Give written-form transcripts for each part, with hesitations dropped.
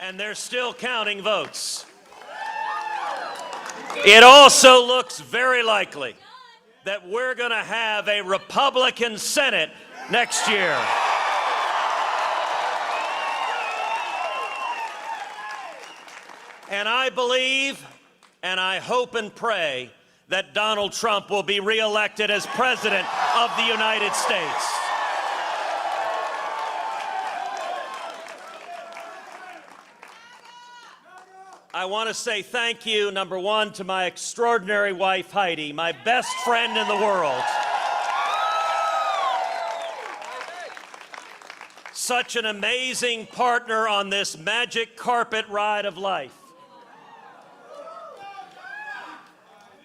And they're still counting votes. It also looks very likely that we're going to have a Republican Senate next year. And I believe, and I hope and pray, that Donald Trump will be reelected as President of the United States. I want to say thank you, number one, to my extraordinary wife, Heidi, my best friend in the world. Such an amazing partner on this magic carpet ride of life.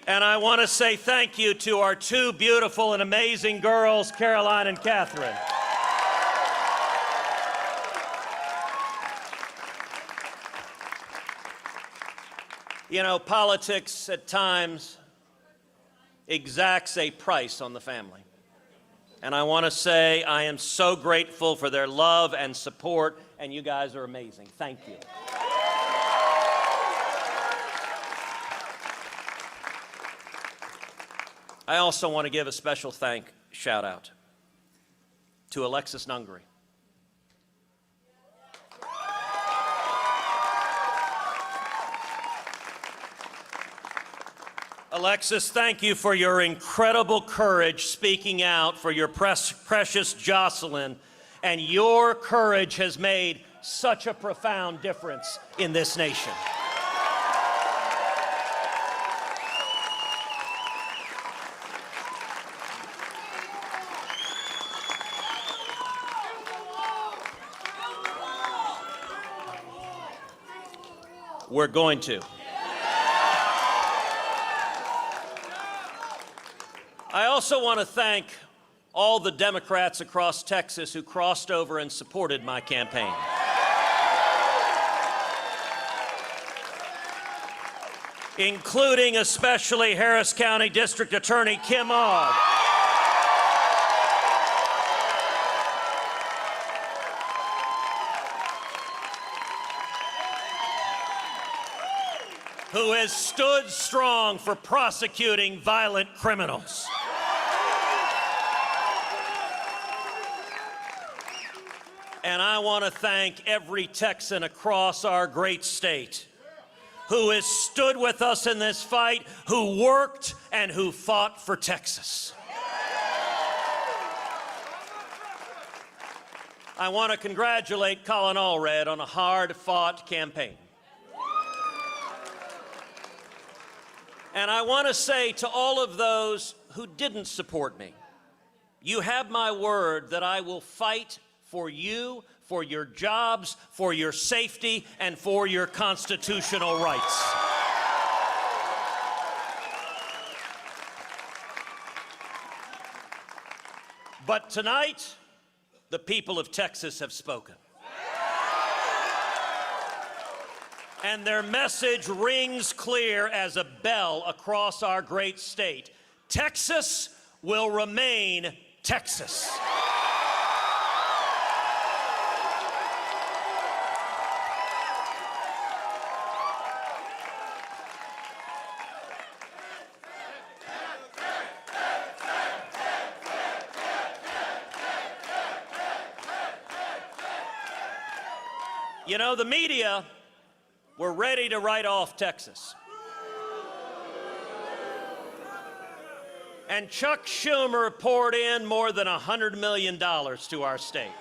And I want to say thank you to our two beautiful and amazing girls, Caroline and Catherine. You know, politics at times exacts a price on the family. And I want to say I am so grateful for their love and support, and you guys are amazing. Thank you. I also want to give a special shout out to Alexis Nungary. Alexis, thank you for your incredible courage speaking out for your precious Jocelyn, and your courage has made such a profound difference in this nation. We're going to. I also want to thank all the Democrats across Texas who crossed over and supported my campaign. Including especially Harris County District Attorney Kim Ogg. Who has stood strong for prosecuting violent criminals. And I want to thank every Texan across our great state who has stood with us in this fight, who worked and who fought for Texas. I want to congratulate Colin Allred on a hard-fought campaign. And I want to say to all of those who didn't support me, you have my word that I will fight for you, for your jobs, for your safety, and for your constitutional rights. But tonight, the people of Texas have spoken. And their message rings clear as a bell across our great state. Texas will remain Texas. You know, the media were ready to write off Texas. And Chuck Schumer poured in more than $100 million to our state.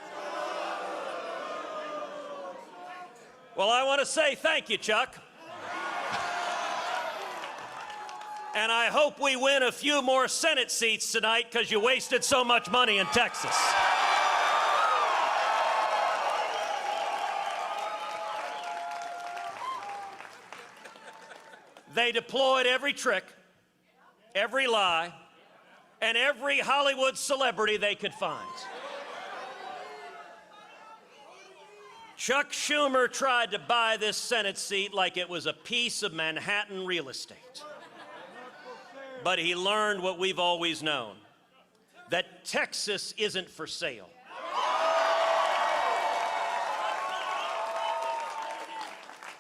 Well, I want to say thank you, Chuck. And I hope we win a few more Senate seats tonight because you wasted so much money in Texas. They deployed every trick, every lie, and every Hollywood celebrity they could find. Chuck Schumer tried to buy this Senate seat like it was a piece of Manhattan real estate. But he learned what we've always known, that Texas isn't for sale.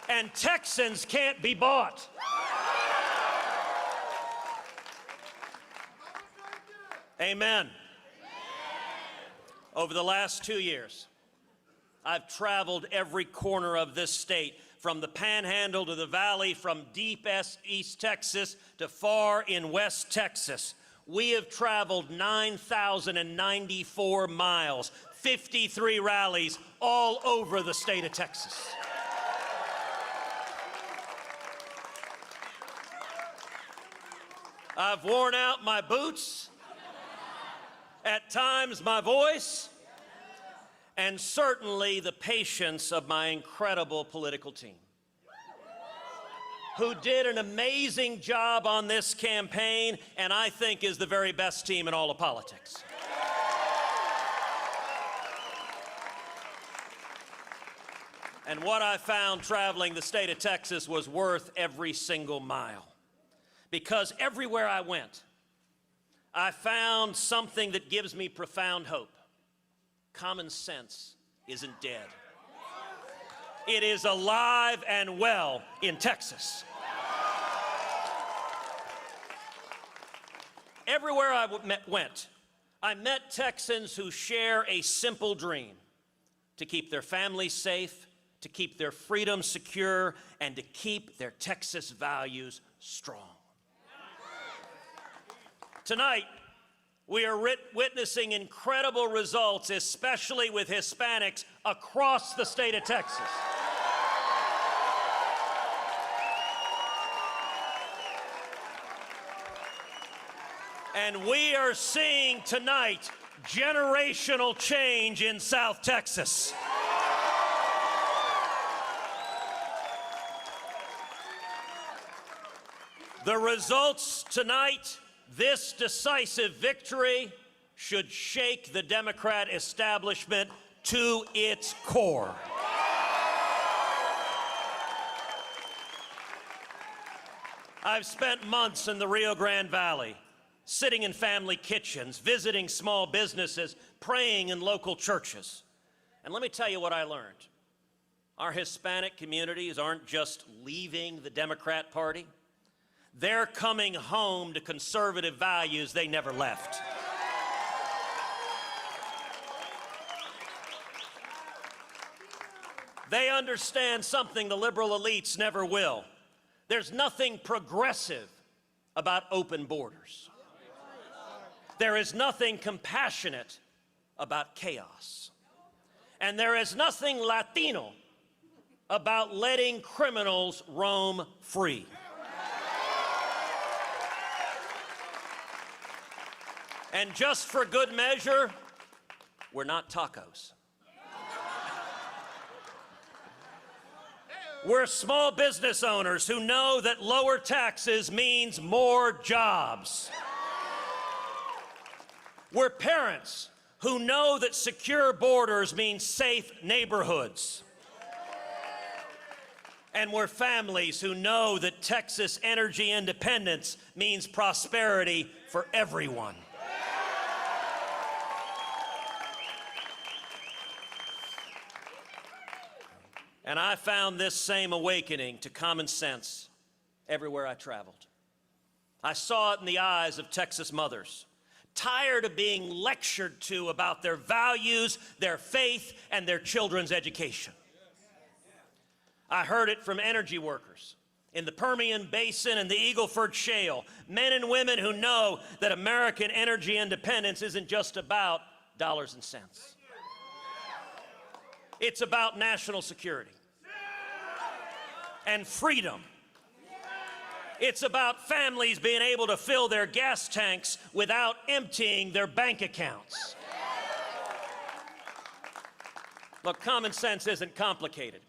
And Texans can't be bought. Amen. Over the last 2 years, I've traveled every corner of this state, from the Panhandle to the Valley, from deep East Texas to far in West Texas. We have traveled 9,094 miles, 53 rallies all over the state of Texas. I've worn out my boots, at times my voice, and certainly the patience of my incredible political team, who did an amazing job on this campaign, and I think is the very best team in all of politics. And what I found traveling the state of Texas was worth every single mile. Because everywhere I went, I found something that gives me profound hope. Common sense isn't dead. It is alive and well in Texas. Everywhere I went, I met Texans who share a simple dream: to keep their families safe, to keep their freedom secure, and to keep their Texas values strong. Tonight, we are witnessing incredible results, especially with Hispanics across the state of Texas. And we are seeing tonight generational change in South Texas. The results tonight, this decisive victory, should shake the Democrat establishment to its core. I've spent months in the Rio Grande Valley, sitting in family kitchens, visiting small businesses, praying in local churches. And let me tell you what I learned. Our Hispanic communities aren't just leaving the Democrat Party. They're coming home to conservative values they never left. They understand something the liberal elites never will. There's nothing progressive about open borders. There is nothing compassionate about chaos. And there is nothing Latino about letting criminals roam free. And just for good measure, we're not tacos. We're small business owners who know that lower taxes means more jobs. We're parents who know that secure borders mean safe neighborhoods. And we're families who know that Texas energy independence means prosperity for everyone. And I found this same awakening to common sense everywhere I traveled. I saw it in the eyes of Texas mothers, tired of being lectured to about their values, their faith, and their children's education. I heard it from energy workers in the Permian Basin and the Eagle Ford Shale, men and women who know that American energy independence isn't just about dollars and cents. It's about national security and freedom. It's about families being able to fill their gas tanks without emptying their bank accounts. Look, common sense isn't complicated.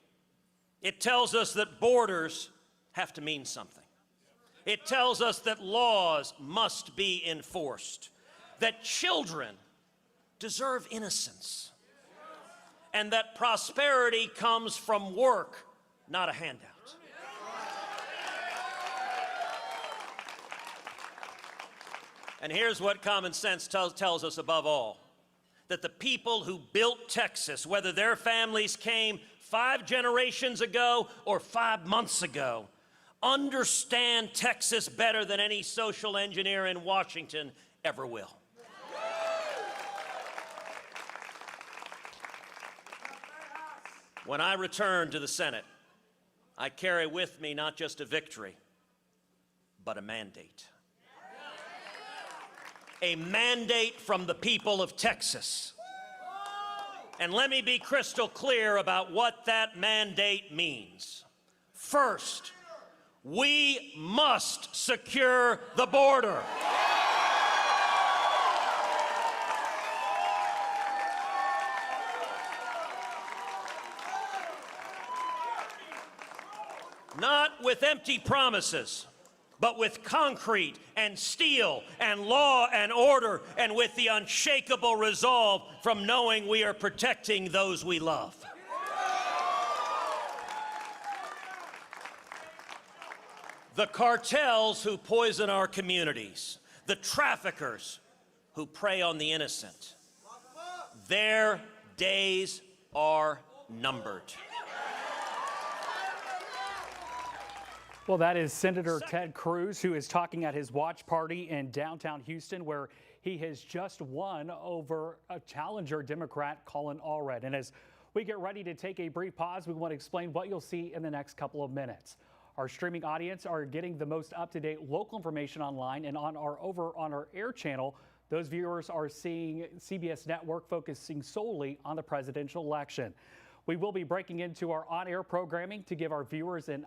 It tells us that borders have to mean something. It tells us that laws must be enforced, that children deserve innocence, and that prosperity comes from work, not a handout. And here's what common sense tells us above all: that the people who built Texas, whether their families came 5 generations ago or 5 months ago, understand Texas better than any social engineer in Washington ever will. When I return to the Senate, I carry with me not just a victory, but a mandate. A mandate from the people of Texas. And let me be crystal clear about what that mandate means. First, we must secure the border. Not with empty promises, but with concrete and steel and law and order, and with the unshakable resolve from knowing we are protecting those we love. The cartels who poison our communities, the traffickers who prey on the innocent, their days are numbered. Well, that is Senator Ted Cruz, who is talking at his watch party in downtown Houston, where he has just won over a challenger Democrat, Colin Allred. And as we get ready to take a brief pause, we want to explain what you'll see in the next couple of minutes. Our streaming audience are getting the most up-to-date local information online, and on our air channel, those viewers are seeing CBS Network focusing solely on the presidential election. We will be breaking into our on-air programming to give our viewers an